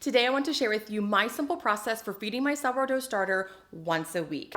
Today I want to share with you my simple process for feeding my sourdough starter once a week.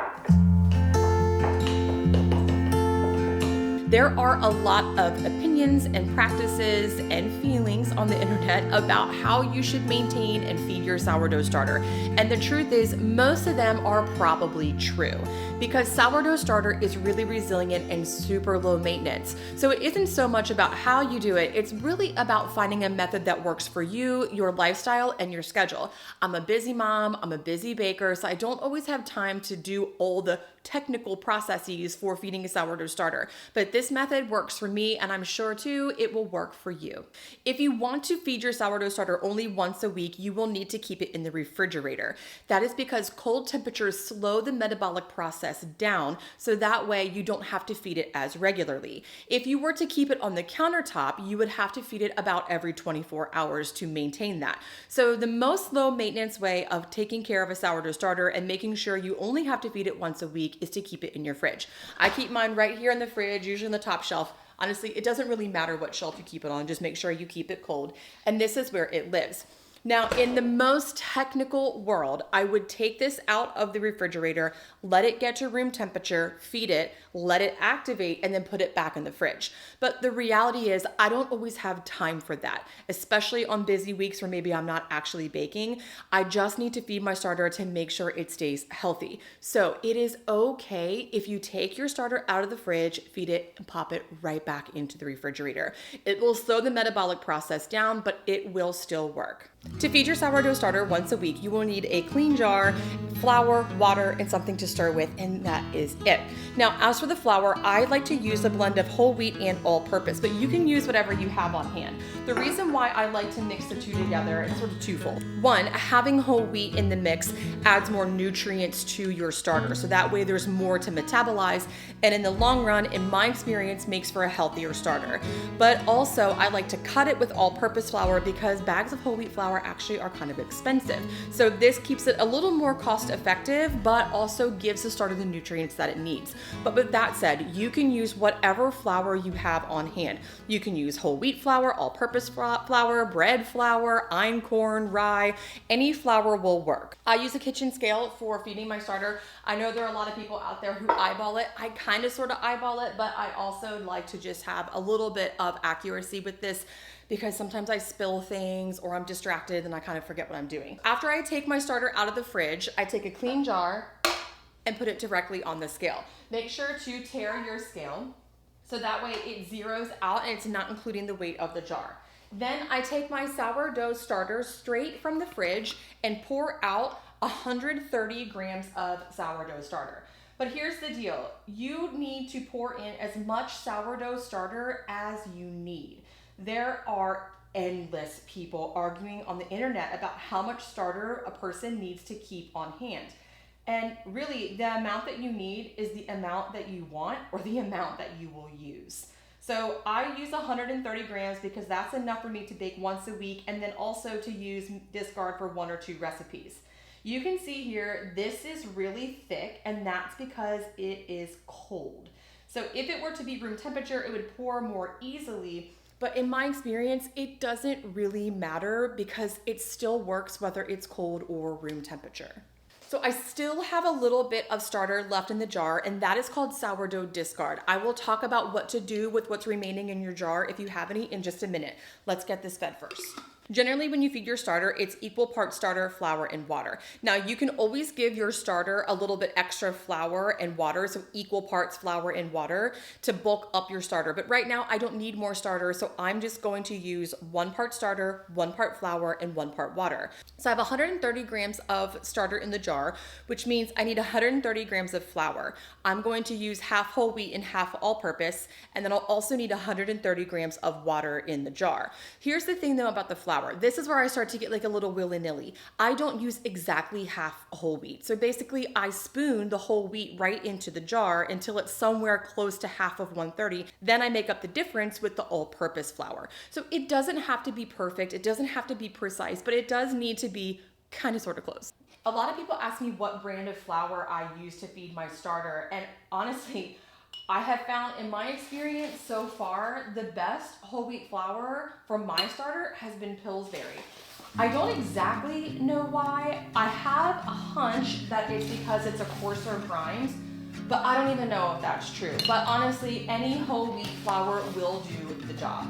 There are a lot of opinions and practices and feelings on the internet about how you should maintain and feed your sourdough starter. And the truth is, most of them are probably true because sourdough starter is really resilient and super low maintenance. So it isn't so much about how you do it, it's really about finding a method that works for you, your lifestyle, and your schedule. I'm a busy mom, I'm a busy baker, so I don't always have time to do all the technical processes for feeding a sourdough starter. But this method works for me, and I'm sure too it will work for you. If you want to feed your sourdough starter only once a week, you will need to keep it in the refrigerator. That is because cold temperatures slow the metabolic process down, so that way you don't have to feed it as regularly. If you were to keep it on the countertop, you would have to feed it about every 24 hours to maintain that. So the most low maintenance way of taking care of a sourdough starter and making sure you only have to feed it once a week is to keep it in your fridge. I keep mine right here in the fridge, usually on the top shelf. Honestly, it doesn't really matter what shelf you keep it on, just make sure you keep it cold. And this is where it lives. Now, in the most technical world, I would take this out of the refrigerator, let it get to room temperature, feed it, let it activate, and then put it back in the fridge. But the reality is I don't always have time for that, especially on busy weeks where maybe I'm not actually baking. I just need to feed my starter to make sure it stays healthy. So it is okay if you take your starter out of the fridge, feed it, and pop it right back into the refrigerator. It will slow the metabolic process down, but it will still work. To feed your sourdough starter once a week, you will need a clean jar, flour, water, and something to stir with, and that is it. Now, as for the flour, I like to use a blend of whole wheat and all-purpose, but you can use whatever you have on hand. The reason why I like to mix the two together is sort of twofold. One, having whole wheat in the mix adds more nutrients to your starter, so that way there's more to metabolize, and in the long run, in my experience, makes for a healthier starter. But also, I like to cut it with all-purpose flour because bags of whole wheat flour actually are kind of expensive. So this keeps it a little more cost effective, but also gives the starter the nutrients that it needs. But with that said, you can use whatever flour you have on hand. You can use whole wheat flour, all-purpose flour, bread flour, einkorn, rye, any flour will work. I use a kitchen scale for feeding my starter. I know there are a lot of people out there who eyeball it. I kind of sort of eyeball it, but I also like to just have a little bit of accuracy with this because sometimes I spill things or I'm distracted and I kind of forget what I'm doing. After I take my starter out of the fridge, I take a clean jar and put it directly on the scale. Make sure to tare your scale so that way it zeroes out and it's not including the weight of the jar. Then I take my sourdough starter straight from the fridge and pour out 130 grams of sourdough starter. But here's the deal, you need to pour in as much sourdough starter as you need. There are endless people arguing on the internet about how much starter a person needs to keep on hand. And really, the amount that you need is the amount that you want or the amount that you will use. So I use 130 grams because that's enough for me to bake once a week and then also to discard for one or two recipes. You can see here, this is really thick and that's because it is cold. So if it were to be room temperature, it would pour more easily. But in my experience, it doesn't really matter because it still works whether it's cold or room temperature. So I still have a little bit of starter left in the jar, and that is called sourdough discard. I will talk about what to do with what's remaining in your jar if you have any in just a minute. Let's get this fed first. Generally, when you feed your starter, it's equal parts starter, flour, and water. Now, you can always give your starter a little bit extra flour and water, so equal parts flour and water to bulk up your starter. But right now, I don't need more starter, so I'm just going to use 1 part starter, 1 part flour, and 1 part water. So I have 130 grams of starter in the jar, which means I need 130 grams of flour. I'm going to use half whole wheat and half all-purpose, and then I'll also need 130 grams of water in the jar. Here's the thing though about the flour. This is where I start to get like a little willy-nilly. I don't use exactly half whole wheat. So basically I spoon the whole wheat right into the jar until it's somewhere close to half of 130. Then I make up the difference with the all-purpose flour. So it doesn't have to be perfect. It doesn't have to be precise, but it does need to be kind of sort of close. A lot of people ask me what brand of flour I use to feed my starter. And honestly, I have found in my experience so far, the best whole wheat flour for my starter has been Pillsbury. I don't exactly know why. I have a hunch that it's because it's a coarser grind, but I don't even know if that's true. But honestly, any whole wheat flour will do the job.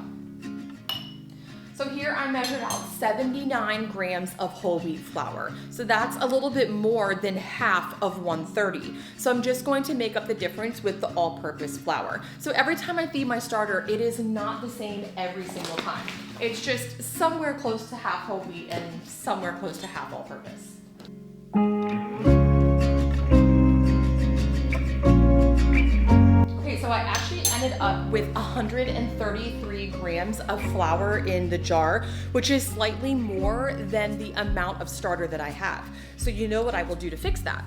So here I measured out 79 grams of whole wheat flour. So that's a little bit more than half of 130. So I'm just going to make up the difference with the all-purpose flour. So every time I feed my starter, it is not the same every single time. It's just somewhere close to half whole wheat and somewhere close to half all-purpose. So I actually ended up with 133 grams of flour in the jar, which is slightly more than the amount of starter that I have. So you know what I will do to fix that?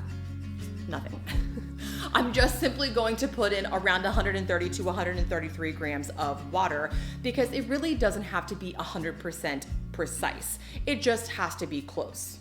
Nothing. I'm just simply going to put in around 130 to 133 grams of water because it really doesn't have to be 100% precise. It just has to be close.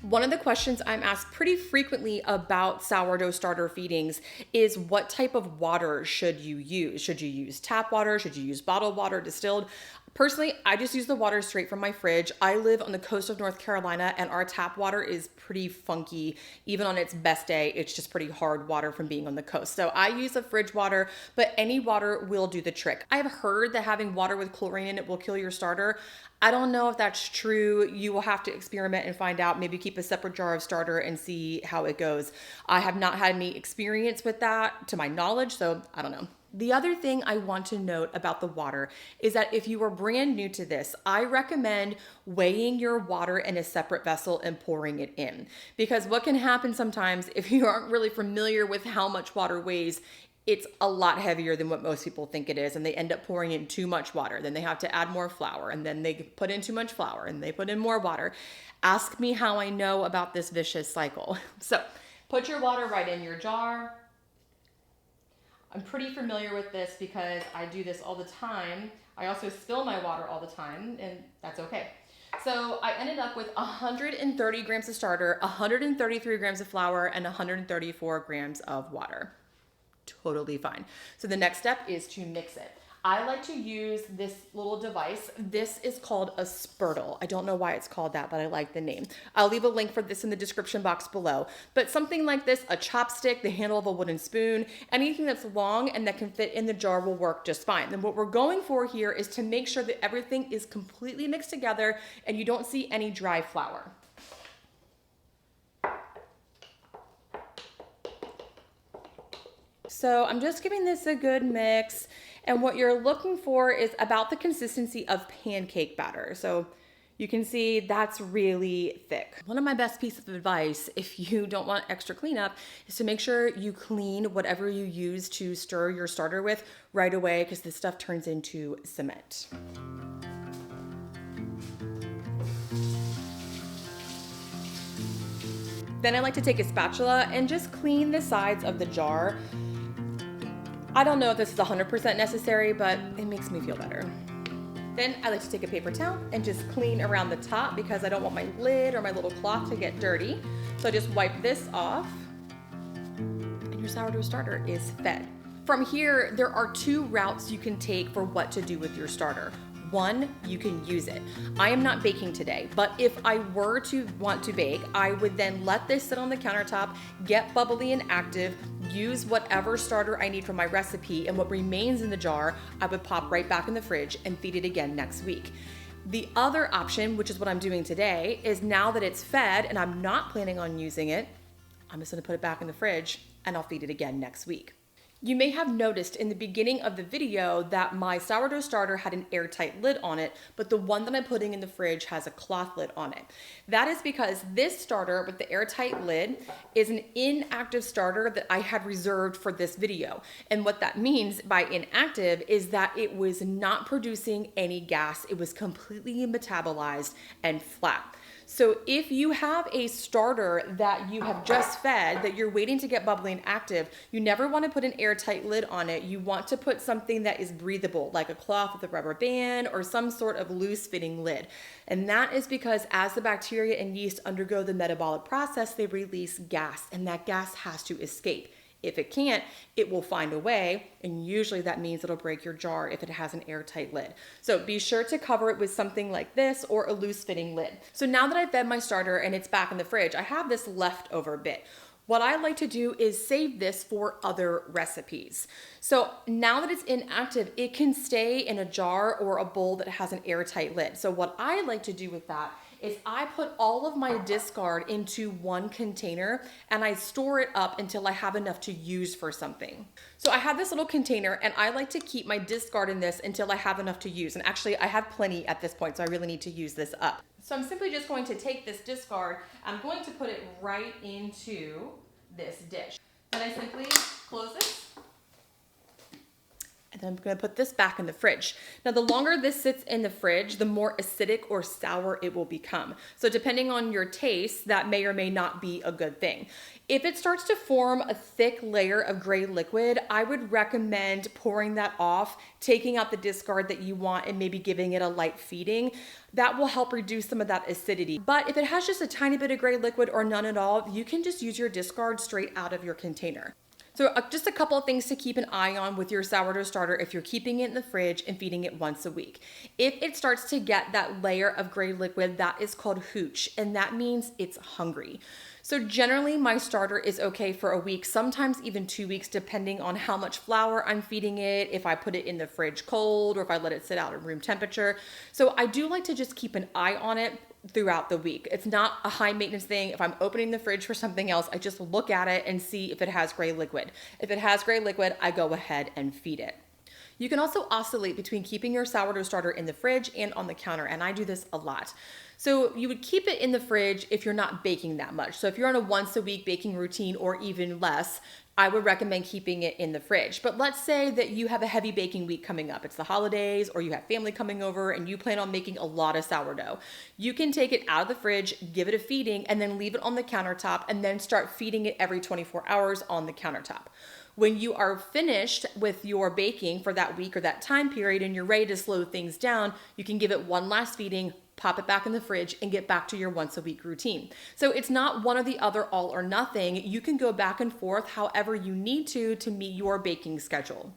One of the questions I'm asked pretty frequently about sourdough starter feedings is what type of water should you use? Should you use tap water? Should you use bottled water, distilled? Personally, I just use the water straight from my fridge. I live on the coast of North Carolina and our tap water is pretty funky. Even on its best day, it's just pretty hard water from being on the coast. So I use a fridge water, but any water will do the trick. I've heard that having water with chlorine in it will kill your starter. I don't know if that's true. You will have to experiment and find out. Maybe keep a separate jar of starter and see how it goes. I have not had any experience with that to my knowledge, so I don't know. The other thing I want to note about the water is that if you are brand new to this, I recommend weighing your water in a separate vessel and pouring it in. Because what can happen sometimes if you aren't really familiar with how much water weighs, it's a lot heavier than what most people think it is, and they end up pouring in too much water. Then they have to add more flour, and then they put in too much flour, and they put in more water. Ask me how I know about this vicious cycle. So put your water right in your jar. I'm pretty familiar with this because I do this all the time. I also spill my water all the time, and that's okay. So I ended up with 130 grams of starter, 133 grams of flour, and 134 grams of water. Totally fine. So the next step is to mix it. I like to use this little device. This is called a spurtle. I don't know why it's called that, but I like the name. I'll leave a link for this in the description box below. But something like this, a chopstick, the handle of a wooden spoon, anything that's long and that can fit in the jar will work just fine. And what we're going for here is to make sure that everything is completely mixed together and you don't see any dry flour. So I'm just giving this a good mix. And what you're looking for is about the consistency of pancake batter. So you can see that's really thick. One of my best pieces of advice, if you don't want extra cleanup, is to make sure you clean whatever you use to stir your starter with right away because this stuff turns into cement. Then I like to take a spatula and just clean the sides of the jar. I don't know if this is 100% necessary, but it makes me feel better. Then I like to take a paper towel and just clean around the top because I don't want my lid or my little cloth to get dirty. So I just wipe this off and your sourdough starter is fed. From here, there are two routes you can take for what to do with your starter. One, you can use it. I am not baking today, but if I were to want to bake, I would then let this sit on the countertop, get bubbly and active, use whatever starter I need for my recipe, and what remains in the jar, I would pop right back in the fridge and feed it again next week. The other option, which is what I'm doing today, is now that it's fed and I'm not planning on using it, I'm just gonna put it back in the fridge and I'll feed it again next week. You may have noticed in the beginning of the video that my sourdough starter had an airtight lid on it, but the one that I'm putting in the fridge has a cloth lid on it. That is because this starter with the airtight lid is an inactive starter that I had reserved for this video. And what that means by inactive is that it was not producing any gas. It was completely metabolized and flat. So if you have a starter that you have just fed, that you're waiting to get bubbly and active, you never want to put an airtight lid on it. You want to put something that is breathable, like a cloth with a rubber band or some sort of loose fitting lid. And that is because as the bacteria and yeast undergo the metabolic process, they release gas, and that gas has to escape. If it can't, it will find a way, and usually that means it'll break your jar if it has an airtight lid. So be sure to cover it with something like this or a loose fitting lid. So now that I've fed my starter and it's back in the fridge, I have this leftover bit. What I like to do is save this for other recipes. So now that it's inactive, it can stay in a jar or a bowl that has an airtight lid. So what I like to do with that is I put all of my discard into one container and I store it up until I have enough to use for something. So I have this little container and I like to keep my discard in this until I have enough to use. And actually I have plenty at this point, so I really need to use this up. So I'm simply just going to take this discard, I'm going to put it right into this dish. Then I simply close this. And then I'm going to put this back in the fridge. Now, the longer this sits in the fridge, the more acidic or sour it will become. So depending on your taste, that may or may not be a good thing. If it starts to form a thick layer of gray liquid, I would recommend pouring that off, taking out the discard that you want, and maybe giving it a light feeding. That will help reduce some of that acidity. But if it has just a tiny bit of gray liquid or none at all, you can just use your discard straight out of your container. So just a couple of things to keep an eye on with your sourdough starter if you're keeping it in the fridge and feeding it once a week. If it starts to get that layer of gray liquid, that is called hooch, and that means it's hungry. So generally my starter is okay for a week, sometimes even 2 weeks, depending on how much flour I'm feeding it, if I put it in the fridge cold or if I let it sit out at room temperature. So I do like to just keep an eye on it throughout the week. It's not a high maintenance thing. If I'm opening the fridge for something else, I just look at it and see if it has gray liquid. If it has gray liquid, I go ahead and feed it. You can also oscillate between keeping your sourdough starter in the fridge and on the counter, and I do this a lot. So you would keep it in the fridge if you're not baking that much. So if you're on a once a week baking routine or even less, I would recommend keeping it in the fridge. But let's say that you have a heavy baking week coming up. It's the holidays or you have family coming over and you plan on making a lot of sourdough. You can take it out of the fridge, give it a feeding, and then leave it on the countertop and then start feeding it every 24 hours on the countertop. When you are finished with your baking for that week or that time period and you're ready to slow things down, you can give it one last feeding, pop it back in the fridge, and get back to your once a week routine. So it's not one or the other, all or nothing. You can go back and forth however you need to meet your baking schedule.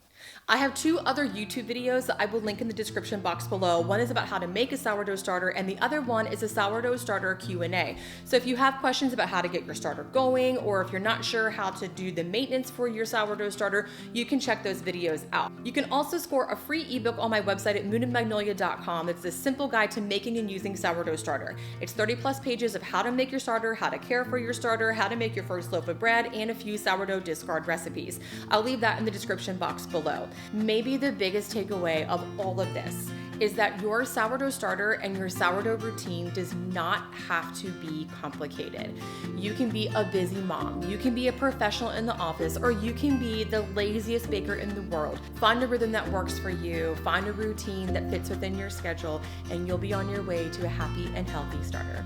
I have 2 other YouTube videos that I will link in the description box below. One is about how to make a sourdough starter, and the other one is a sourdough starter Q&A. So if you have questions about how to get your starter going, or if you're not sure how to do the maintenance for your sourdough starter, you can check those videos out. You can also score a free ebook on my website at moonandmagnolia.com. It's a simple guide to making and using sourdough starter. It's 30+ pages of how to make your starter, how to care for your starter, how to make your first loaf of bread, and a few sourdough discard recipes. I'll leave that in the description box below. Maybe the biggest takeaway of all of this is that your sourdough starter and your sourdough routine does not have to be complicated. You can be a busy mom, you can be a professional in the office, or you can be the laziest baker in the world. Find a rhythm that works for you, find a routine that fits within your schedule, and you'll be on your way to a happy and healthy starter.